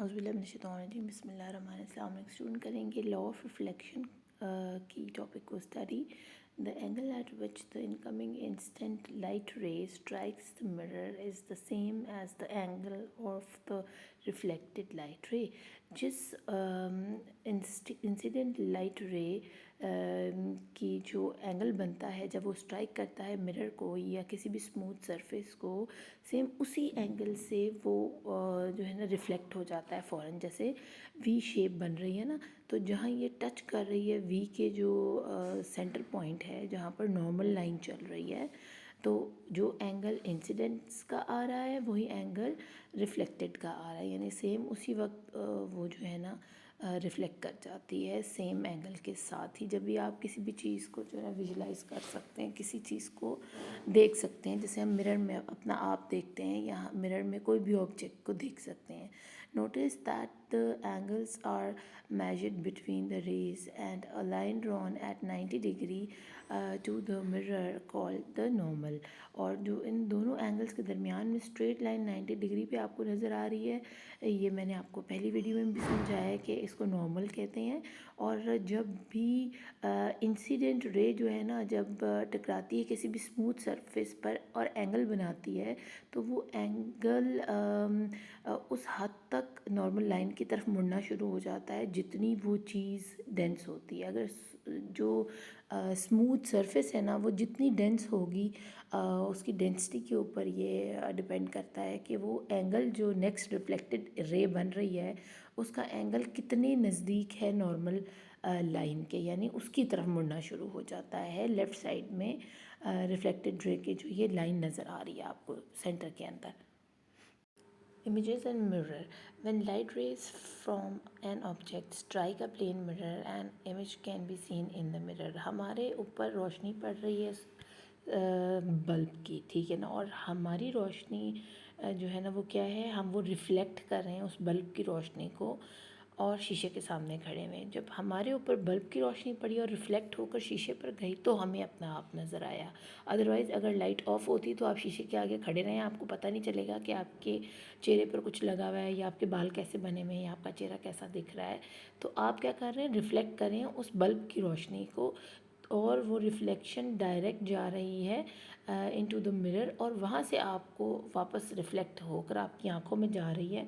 औज़ुबिल्लाहिमिनश्शैतानिर्रजीम बिस्मिल्लाहिर्रहमानिर्रहीम। स्टूडेंट करेंगे law of reflection की टॉपिक को study. The angle at which the incoming instant light ray strikes the mirror is the same as the angle of the reflected light ray. जिस incident light रे की जो angle बनता है जब वो स्ट्राइक करता है मिरर को या किसी भी स्मूथ सरफेस को, सेम उसी एंगल से वो जो है ना रिफ़्लेक्ट हो जाता है फ़ौरन। जैसे वी शेप बन रही है ना, तो जहाँ ये टच कर रही है वी के जो सेंटर पॉइंट है जहाँ पर नॉर्मल लाइन चल रही है, तो जो एंगल इंसिडेंट्स का आ रहा है वही एंगल रिफ्लेक्टेड का आ रहा है, यानी सेम उसी वक्त वो जो है ना रिफ़्लेक्ट कर जाती है सेम एंगल के साथ ही। जब भी आप किसी भी चीज़ को जो है विजुलाइज़ कर सकते हैं, किसी चीज़ को देख सकते हैं, जैसे हम मिरर में अपना आप देखते हैं या मिरर में कोई भी ऑब्जेक्ट को देख सकते हैं। Notice that the angles are measured between the rays and a line drawn at 90 degree to the mirror called the normal। और जो इन दोनों एंगल्स के दरमियान में स्ट्रेट लाइन 90 डिग्री पे आपको नज़र आ रही है, ये मैंने आपको पहली वीडियो में भी समझाया है कि इसको नॉर्मल कहते हैं। और जब भी इंसिडेंट रे जो है ना जब टकराती है किसी भी स्मूथ सरफेस पर और एंगल बनाती है, तो वो एंगल उस हद तक नॉर्मल लाइन की तरफ मुड़ना शुरू हो जाता है जितनी वो चीज़ डेंस होती है। अगर जो स्मूथ सरफेस है ना वो जितनी डेंस होगी, उसकी डेंसिटी के ऊपर ये डिपेंड करता है कि वो एंगल जो नेक्स्ट रिफ्लेक्टेड रे बन रही है उसका एंगल कितने नज़दीक है नॉर्मल लाइन के, यानी उसकी तरफ मुड़ना शुरू हो जाता है। लेफ़्ट साइड में रिफ्लेक्टेड रे की जो ये लाइन नज़र आ रही है आपको सेंटर के अंदर। Images and mirror. When light rays from an object strike a plane mirror, an image can be seen in the mirror। हमारे ऊपर रोशनी पड़ रही है बल्ब की, ठीक है ना, और हमारी रोशनी जो है ना वो क्या है, हम वो रिफ़्लेक्ट कर रहे हैं उस बल्ब की रोशनी को और शीशे के सामने खड़े हुए। जब हमारे ऊपर बल्ब की रोशनी पड़ी और रिफ़्लेक्ट होकर शीशे पर गई तो हमें अपना आप नज़र आया। अदरवाइज़ अगर लाइट ऑफ होती तो आप शीशे के आगे खड़े रहें, आपको पता नहीं चलेगा कि आपके चेहरे पर कुछ लगा हुआ है या आपके बाल कैसे बने हुए हैं या आपका चेहरा कैसा दिख रहा है। तो आप क्या कर रहे हैं, रिफ़्लेक्ट कर रहे हैं उस बल्ब की रोशनी को, और वो रिफ़्लेक्शन डायरेक्ट जा रही है इनटू द मिरर और वहाँ से आपको वापस रिफ़्लेक्ट होकर आपकी आँखों में जा रही है।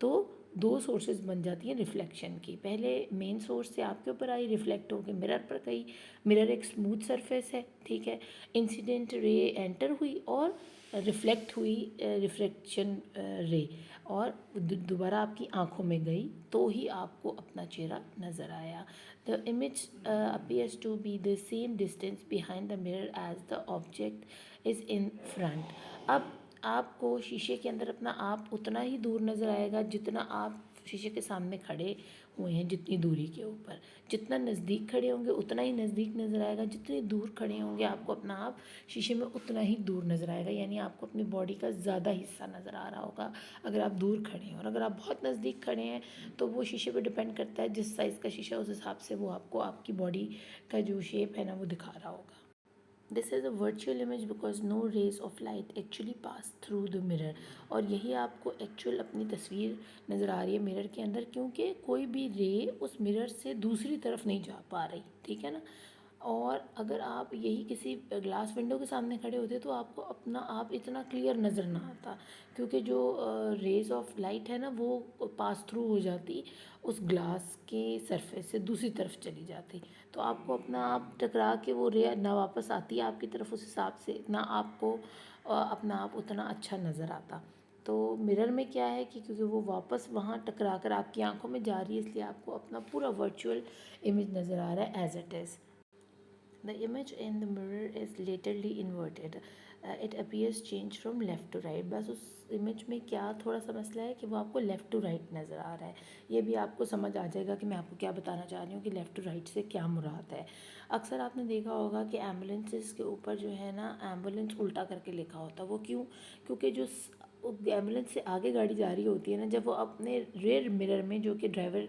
तो दो सोर्सेज बन जाती हैं रिफ़्लेक्शन की। पहले मेन सोर्स से आपके ऊपर आई, रिफ़्लेक्ट होकर मिरर पर गई। मिरर एक स्मूथ सरफेस है, ठीक है। इंसिडेंट रे एंटर हुई और रिफ़्लेक्ट हुई रिफ्लेक्शन रे, और दोबारा आपकी आँखों में गई तो ही आपको अपना चेहरा नज़र आया। The image appears to be the same distance behind the mirror as the object is in front. अब आपको शीशे के अंदर अपना आप उतना ही दूर नज़र आएगा जितना आप शीशे के सामने खड़े हुए हैं, जितनी दूरी के ऊपर। जितना नज़दीक खड़े होंगे उतना ही नज़दीक नज़र आएगा, जितनी दूर खड़े होंगे आपको अपना आप शीशे में उतना ही दूर नज़र आएगा, यानी आपको अपनी बॉडी का ज़्यादा हिस्सा नज़र आ रहा होगा अगर आप दूर खड़े हैं। और अगर आप बहुत नज़दीक खड़े हैं तो वो शीशे पर डिपेंड करता है, जिस साइज़ का शीशा उस हिसाब से वो आपको आपकी बॉडी का जो शेप है ना वो दिखा रहा होगा। This is a virtual image because no rays of light actually pass through the mirror. और यही आपको एक्चुअल अपनी तस्वीर नज़र आ रही है मिरर के अंदर, क्योंकि कोई भी रे उस मिरर से दूसरी तरफ नहीं जा पा रही, ठीक है ना। और अगर आप यही किसी ग्लास विंडो के सामने खड़े होते तो आपको अपना आप इतना क्लियर नज़र ना आता, क्योंकि जो रेज़ ऑफ लाइट है ना वो पास थ्रू हो जाती उस ग्लास के सरफेस से दूसरी तरफ चली जाती, तो आपको अपना आप टकरा के वो रे ना वापस आती आपकी तरफ, उस हिसाब से ना आपको अपना आप उतना अच्छा नज़र आता। तो मिरर में क्या है कि क्योंकि वो वापस वहाँ टकरा कर आपकी आंखों में जा रही है, इसलिए आपको अपना पूरा वर्चुअल इमेज नज़र आ रहा है as it is. The image in the mirror is laterally inverted. It appears change from left to right। बस उस इमेज में क्या थोड़ा सा मसला है कि वो आपको लेफ़्ट टू राइट नज़र आ रहा है। ये भी आपको समझ आ जाएगा कि मैं आपको क्या बताना चाह रही हूँ कि लेफ़्ट टू राइट से क्या मुराद है। अक्सर आपने देखा होगा कि एम्बुलेंसेस के ऊपर जो है ना एम्बुलेंस उल्टा करके लिखा होता है। वो क्यों? क्योंकि जो एम्बुलेंस से आगे गाड़ी जा रही होती है ना, जब वो अपने रेयर मिरर में जो कि ड्राइवर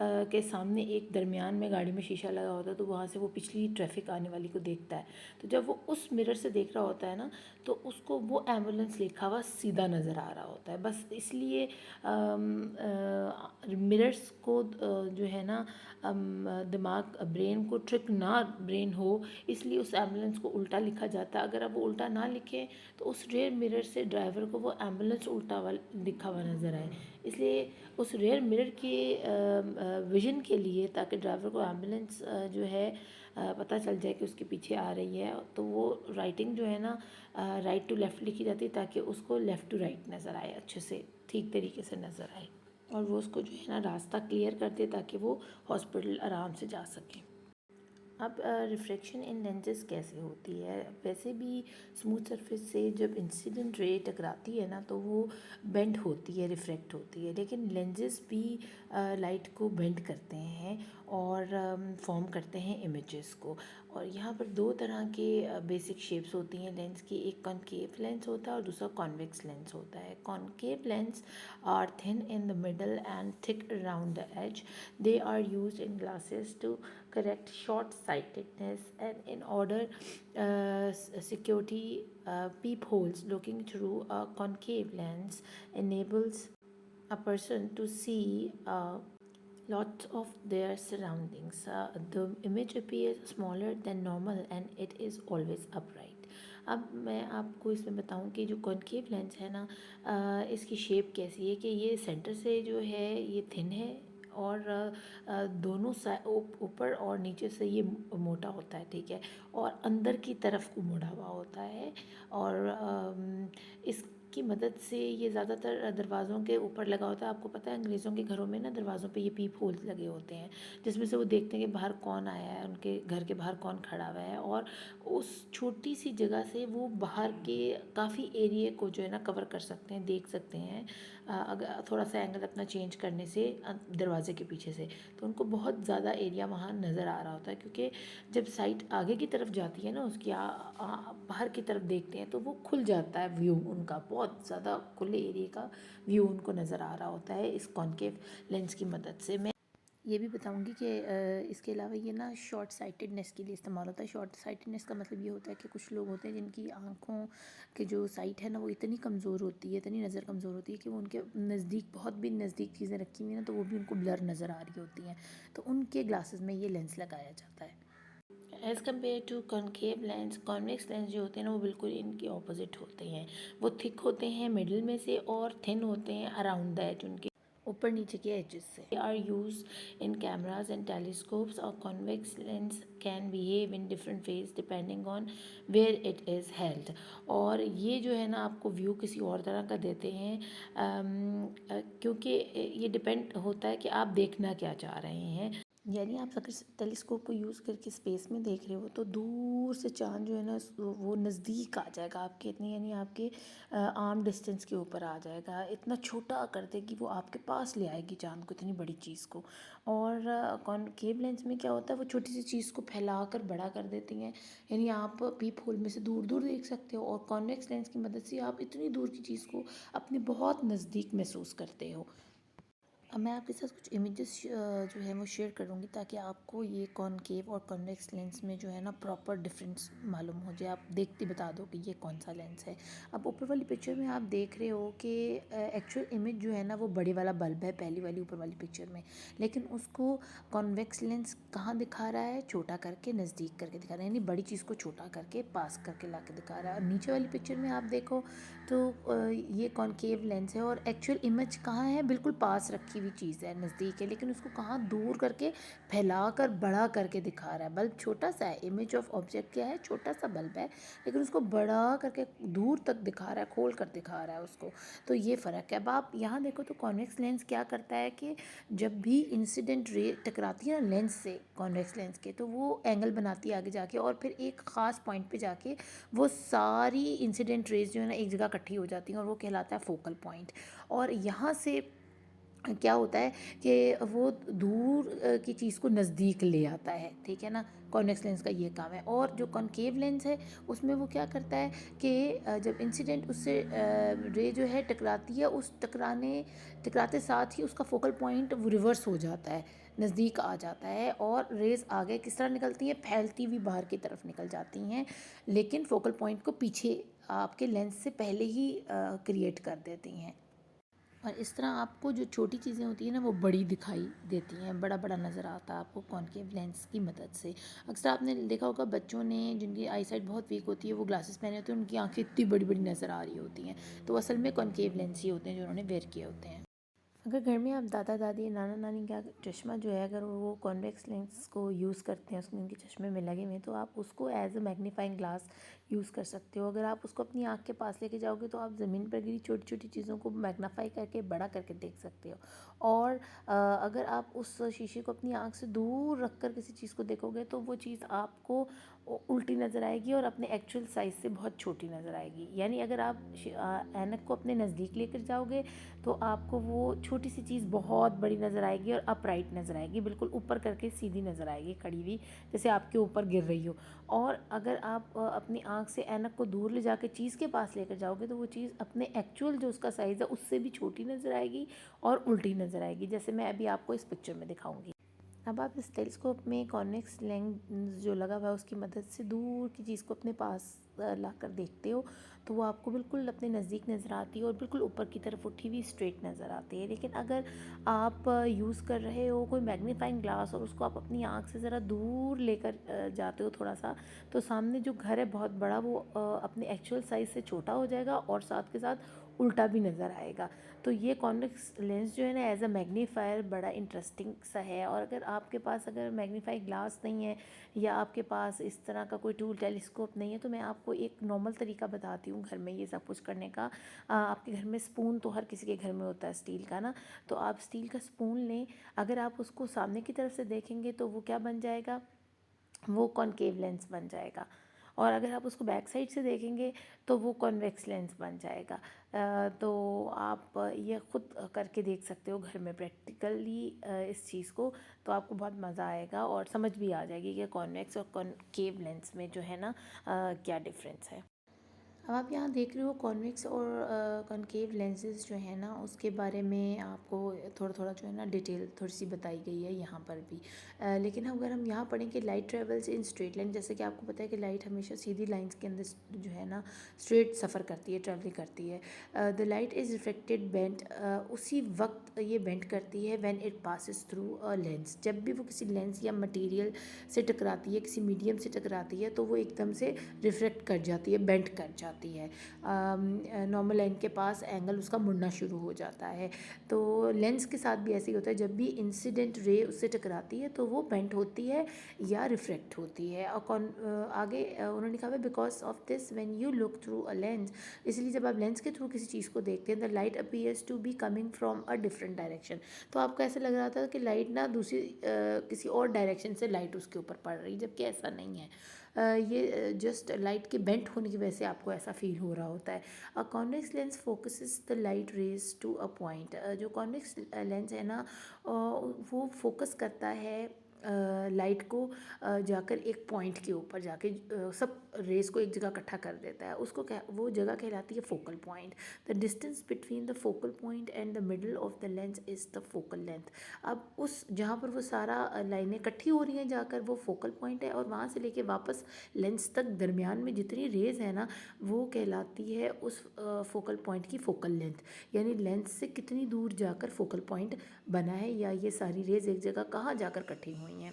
के सामने एक दरमियान में गाड़ी में शीशा लगा होता है, तो वहाँ से वो पिछली ट्रैफिक आने वाली को देखता है। तो जब वो उस मिरर से देख रहा होता है ना, तो उसको वो एम्बुलेंस लिखा हुआ सीधा नज़र आ रहा होता है। बस इसलिए मिरर्स को जो है ना दिमाग ब्रेन को ट्रिक ना ब्रेन हो, इसलिए उस एम्बुलेंस को उल्टा लिखा जाता है। अगर आप वो उल्टा ना लिखें तो उस रेयर मिरर से ड्राइवर को वो एम्बुलेंस उल्टा वाला लिखा हुआ नज़र आए। इसलिए उस रेयर मिरर के विजन के लिए, ताकि ड्राइवर को एम्बुलेंस जो है पता चल जाए कि उसके पीछे आ रही है, तो वो राइटिंग जो है ना राइट टू लेफ़्ट लिखी जाती है, ताकि उसको लेफ़्ट टू राइट नज़र आए, अच्छे से ठीक तरीके से नज़र आए, और वो उसको जो है ना रास्ता क्लियर कर दे ताकि वो हॉस्पिटल आराम से जा सके। अब रिफ्रैक्शन इन लेंसेज कैसे होती है? वैसे भी स्मूथ सरफेस से जब इंसिडेंट रे टकराती है ना, तो वो बेंड होती है, रिफ्रैक्ट होती है, लेकिन लेंसेज भी लाइट को बेंड करते हैं और फॉर्म करते हैं इमेजेस को। और यहाँ पर दो तरह के बेसिक शेप्स होती हैं लेंस की, एक कॉनकेव लेंस होता है और दूसरा कॉन्वेक्स लेंस होता है। Concave lens are thin in the middle and thick around the edge. They are used in glasses to correct short-sightedness, and in order security peepholes looking through a concave lens enables a person to see lots of their surroundings. The image appears smaller than normal and it is always upright. अब मैं आपको इसमें बताऊं कि जो concave lens है ना, इसकी शेप कैसी है कि ये सेंटर से जो है ये थिन है, और दोनों ऊपर और नीचे से ये मोटा होता है, ठीक है, और अंदर की तरफ को मुड़ा हुआ होता है। और इसकी मदद से ये ज़्यादातर दरवाज़ों के ऊपर लगा होता है। आपको पता है अंग्रेज़ों के घरों में ना दरवाज़ों पे ये पीप होल्स लगे होते हैं, जिसमें से वो देखते हैं कि बाहर कौन आया है, उनके घर के बाहर कौन खड़ा हुआ है, और उस छोटी सी जगह से वो बाहर के काफ़ी एरिया को जो है ना कवर कर सकते हैं, देख सकते हैं। अगर थोड़ा सा एंगल अपना चेंज करने से दरवाजे के पीछे से, तो उनको बहुत ज़्यादा एरिया वहाँ नज़र आ रहा होता है, क्योंकि जब साइट आगे की तरफ जाती है ना उसकी बाहर की तरफ देखते हैं तो वो खुल जाता है व्यू, उनका बहुत ज़्यादा खुले एरिया का व्यू उनको नज़र आ रहा होता है इस कॉनकेव लेंस की मदद से। मैं ये भी बताऊंगी कि इसके अलावा ये ना शॉर्ट साइटेडनेस के लिए इस्तेमाल होता है। शॉर्ट साइटेडनेस का मतलब ये होता है कि कुछ लोग होते हैं जिनकी आँखों के जो साइट है ना वो इतनी कमज़ोर होती है, इतनी नज़र कमज़ोर होती है कि वो उनके नज़दीक बहुत भी नज़दीक चीज़ें रखी हुई हैं ना तो वो भी उनको ब्लर नज़र आ रही होती हैं, तो उनके ग्लासेस में ये लेंस लगाया जाता है। As compare to concave lens, convex lens जो होते हैं ना वो बिल्कुल इनके ऑपोजिट होते हैं। वो थिक होते हैं मिडिल में से और थिन होते हैं अराउंड द एज, उनके ऊपर नीचे के एजेस से। They are used in cameras and telescopes. A convex lens can behave in different ways depending on where it is held. और ये जो है ना आपको व्यू किसी और तरह का देते हैं, क्योंकि ये डिपेंड होता है कि आप देखना क्या चाह रहे हैं। यानी आप अगर टेलीस्कोप को यूज़ करके स्पेस में देख रहे हो तो दूर से चाँद जो है ना वो नज़दीक आ जाएगा आपके, इतनी यानी आपके आर्म डिस्टेंस के ऊपर आ जाएगा, इतना छोटा कर देगी वो, आपके पास ले आएगी चाँद को, इतनी बड़ी चीज़ को। और कॉनकेव लेंस में क्या होता है वो छोटी सी चीज़ को फैला कर बड़ा कर देती हैं, यानी आप पीप होल में से दूर दूर देख सकते हो, और कॉन्वेक्स लेंस की मदद से आप इतनी दूर की चीज़ को अपने बहुत नज़दीक महसूस करते हो। अब मैं आपके साथ कुछ इमेजेस जो है वो शेयर करूँगी ताकि आपको ये कॉनकेव और कॉन्वेक्स लेंस में जो है ना प्रॉपर डिफरेंस मालूम हो जाए, आप देखते बता दो कि ये कौन सा लेंस है। अब ऊपर वाली पिक्चर में आप देख रहे हो कि एक्चुअल इमेज जो है ना वो बड़े वाला बल्ब है पहली वाली ऊपर वाली पिक्चर में, लेकिन उसको कॉन्वेक्स लेंस कहाँ दिखा रहा है, छोटा करके नज़दीक करके दिखा रहा है, यानी बड़ी चीज़ को छोटा करके पास करके ला के दिखा रहा है। और नीचे वाली पिक्चर में आप देखो तो ये कॉनकेव लेंस है, और एक्चुअल इमेज कहाँ है, बिल्कुल पास रखी हुई चीज़ है, नज़दीक है, लेकिन उसको कहाँ दूर करके फैला कर बड़ा करके दिखा रहा है। बल्ब छोटा सा है, इमेज ऑफ ऑब्जेक्ट क्या है, छोटा सा बल्ब है, लेकिन उसको बड़ा करके दूर तक दिखा रहा है, खोल कर दिखा रहा है उसको। तो ये फ़र्क है। अब आप यहाँ देखो तो कॉन्वेक्स लेंस क्या करता है कि जब भी इंसिडेंट रे टकराती है ना लेंस से, कॉन्वेक्स लेंस के, तो वो एंगल बनाती है आगे जाके, और फिर एक ख़ास पॉइंट पे जाके वो सारी इंसिडेंट रेज जो है ना एक जगह इकट्ठी हो जाती हैं, और वो कहलाता है फोकल पॉइंट। और यहाँ से क्या होता है कि वो दूर की चीज़ को नज़दीक ले आता है, ठीक है ना, कॉन्वेक्स लेंस का ये काम है। और जो कॉनकेव लेंस है उसमें वो क्या करता है कि जब इंसिडेंट उससे रे जो है टकराती है, उस टकराते साथ ही उसका फोकल पॉइंट वो रिवर्स हो जाता है, नज़दीक आ जाता है, और रेज़ आगे किस तरह निकलती हैं, फैलती हुई बाहर की तरफ निकल जाती हैं, लेकिन फोकल पॉइंट को पीछे आपके लेंस से पहले ही क्रिएट कर देती हैं। और इस तरह आपको जो छोटी चीज़ें होती हैं ना वो बड़ी दिखाई देती हैं, बड़ा बड़ा नज़र आता है आपको कॉनकेव लेंस की मदद से। अक्सर आपने देखा होगा बच्चों ने जिनकी आई साइट बहुत वीक होती है वो ग्लासेस पहने होते हैं, उनकी आंखें इतनी बड़ी बड़ी नज़र आ रही होती हैं, तो असल में कॉनकेव लेंस ही होते हैं जो उन्होंने वेयर किए होते हैं। अगर घर में आप दादा दादी नाना नानी का चश्मा जो है अगर वो कॉन्वेक्स लेंस को यूज़ करते हैं, उसमें उनके चश्मे में लगे हुए हैं, तो आप उसको as a magnifying glass use कर सकते हो। अगर आप उसको अपनी आँख के पास लेके जाओगे तो आप ज़मीन पर गिरी छोटी छोटी चीज़ों को मैग्नीफाई करके बड़ा करके देख सकते हो। और अगर आप उस शीशे को अपनी आँख से दूर रख कर किसी चीज़ को देखोगे तो वो चीज़ आपको उल्टी नज़र आएगी और अपने एक्चुअल साइज़ से बहुत छोटी नज़र आएगी। यानी अगर आप ऐनक को अपने नज़दीक लेकर जाओगे तो आपको वो छोटी सी चीज़ बहुत बड़ी नज़र आएगी और अपराइट नज़र आएगी, बिल्कुल ऊपर करके सीधी नज़र आएगी, खड़ी हुई जैसे आपके ऊपर गिर रही हो। और अगर आप अपनी आँख से ऐनक को दूर ले जाके चीज़ के पास लेकर जाओगे तो वो चीज़ अपने एक्चुअल जो उसका साइज़ है उससे भी छोटी नज़र आएगी और उल्टी नज़र आएगी, जैसे मैं अभी आपको इस पिक्चर में दिखाऊंगी। अब आप इस टेलीस्कोप में कॉन्वेक्स लेंस जो लगा हुआ है उसकी मदद से दूर की चीज़ को अपने पास ला कर देखते हो तो वो आपको बिल्कुल अपने नज़दीक नज़र आती है और बिल्कुल ऊपर की तरफ उठी हुई स्ट्रेट नज़र आती है। लेकिन अगर आप यूज़ कर रहे हो कोई मैग्नीफाइंग ग्लास और उसको आप अपनी आँख से ज़रा दूर लेकर जाते हो थोड़ा सा, तो सामने जो घर है बहुत बड़ा वो अपने एक्चुअल साइज़ से छोटा हो जाएगा और साथ के साथ उल्टा भी नज़र आएगा। तो ये कॉन्वेक्स लेंस जो है ना एज अ मैग्नीफायर बड़ा इंटरेस्टिंग सा है। और अगर आपके पास अगर मैग्नीफाई ग्लास नहीं है या आपके पास इस तरह का कोई टूल टेलीस्कोप नहीं है तो मैं आपको एक नॉर्मल तरीका बताती हूँ घर में ये सब कुछ करने का। आपके घर में स्पून तो हर किसी के घर में होता है स्टील का ना, तो आप स्टील का स्पून लें। अगर आप उसको सामने की तरफ से देखेंगे तो वो क्या बन जाएगा, वो कॉनकेव लेंस बन जाएगा। और अगर आप उसको बैक साइड से देखेंगे तो वो कॉन्वेक्स लेंस बन जाएगा। तो आप ये खुद करके देख सकते हो घर में प्रैक्टिकली इस चीज़ को, तो आपको बहुत मज़ा आएगा और समझ भी आ जाएगी कि कॉन्वेक्स और कॉनकेव लेंस में जो है ना क्या डिफरेंस है। अब आप यहाँ देख रहे हो कॉन्वेक्स और कॉनकेव लेंसेज जो है ना उसके बारे में आपको थोड़ा थोड़ा जो है ना डिटेल थोड़ी सी बताई गई है यहाँ पर भी। लेकिन अगर हम यहाँ पढ़ें कि light travels in straight line, जैसे कि आपको पता है कि लाइट हमेशा सीधी लाइंस के अंदर जो है ना स्ट्रेट सफ़र करती है, ट्रैवलिंग करती है। The light is reflected bent, उसी वक्त ये बेंट करती है when it passes through a lens, जब भी वो किसी लेंस या मटेरियल से टकराती है, किसी मीडियम से टकराती है तो वो एकदम से रिफ्लेक्ट कर जाती है, बेंट कर जाती है। नॉर्मल लाइन के पास एंगल उसका मुड़ना शुरू हो जाता है। तो लेंस के साथ भी ऐसे ही होता है, जब भी इंसिडेंट रे उससे टकराती है तो वो बेंट होती है या रिफ्लेक्ट होती है। और आगे उन्होंने कहा है because of this when you look through a lens, इसलिए जब आप लेंस के थ्रू किसी चीज़ को देखते हैं the light appears to be coming from a different direction, तो आपको ऐसा लग रहा था कि लाइट ना दूसरी किसी और डायरेक्शन से लाइट उसके ऊपर पड़ रही, जबकि ऐसा नहीं है। ये जस्ट लाइट के बेंट होने की वजह से आपको ऐसा फील हो रहा होता है। A convex lens focuses the light rays to a point, जो कॉन्वेक्स लेंस है ना वो फोकस करता है लाइट को जाकर एक पॉइंट के ऊपर जाके सब रेस को एक जगह इकट्ठा कर देता है, उसको क्या वो जगह कहलाती है focal point. The distance between the focal point and the middle of the lens is the focal length. अब उस जहाँ पर वो सारा लाइनें इकट्ठी हो रही हैं जाकर वो फोकल पॉइंट है, और वहाँ से लेके वापस लेंस तक दरमियान में जितनी रेज है ना वो कहलाती है उस फोकल पॉइंट की फोकल लेंथ। यानी लेंस से कितनी दूर जाकर फोकल पॉइंट बना है या ये सारी रेज एक जगह कहाँ जाकर इकट्ठी हुई हैं।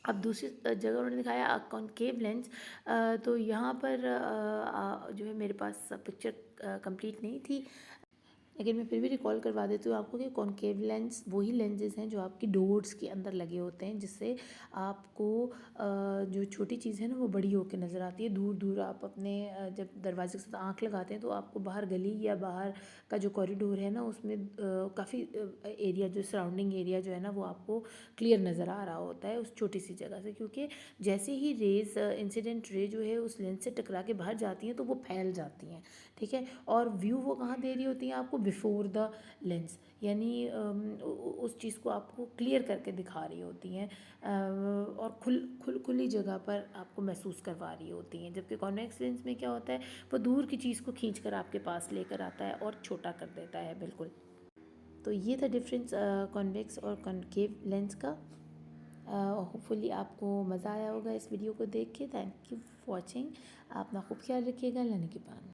अब दूसरी जगह उन्होंने दिखाया कॉनकेव लेंस, तो यहाँ पर जो है मेरे पास पिक्चर कंप्लीट नहीं थी, लेकिन मैं फिर भी रिकॉल करवा देती हूँ आपको कि कॉनकेव लेंस वही लेंसेज हैं जो आपकी डोर्स के अंदर लगे होते हैं, जिससे आपको जो छोटी चीज़ है ना वो बड़ी होकर नज़र आती है। दूर दूर आप अपने जब दरवाजे के साथ आँख लगाते हैं तो आपको बाहर गली या बाहर का जो कॉरिडोर है ना उसमें काफ़ी एरिया जो सराउंडिंग एरिया जो है ना वो आपको क्लियर नज़र आ रहा होता है उस छोटी सी जगह से, क्योंकि जैसे ही रेज इंसिडेंट रे जो है उस लेंस से टकरा के बाहर जाती हैं तो वो फैल जाती हैं, ठीक है। और व्यू वो कहाँ दे रही होती हैं आपको, बिफोर द लेंस, यानी उस चीज़ को आपको क्लियर करके दिखा रही होती हैं और खुली जगह पर आपको महसूस करवा रही होती हैं। जबकि कॉन्वेक्स लेंस में क्या होता है वो दूर की चीज़ को खींच कर आपके पास लेकर आता है और छोटा कर देता है बिल्कुल। तो ये था डिफरेंस कॉन्वेक्स और कॉनकेव लेंस का। होपफुली आपको मज़ा आया होगा इस वीडियो को देख के। Thank you for watching. आप अपना खूब ख्याल रखिएगा। लेने के बाद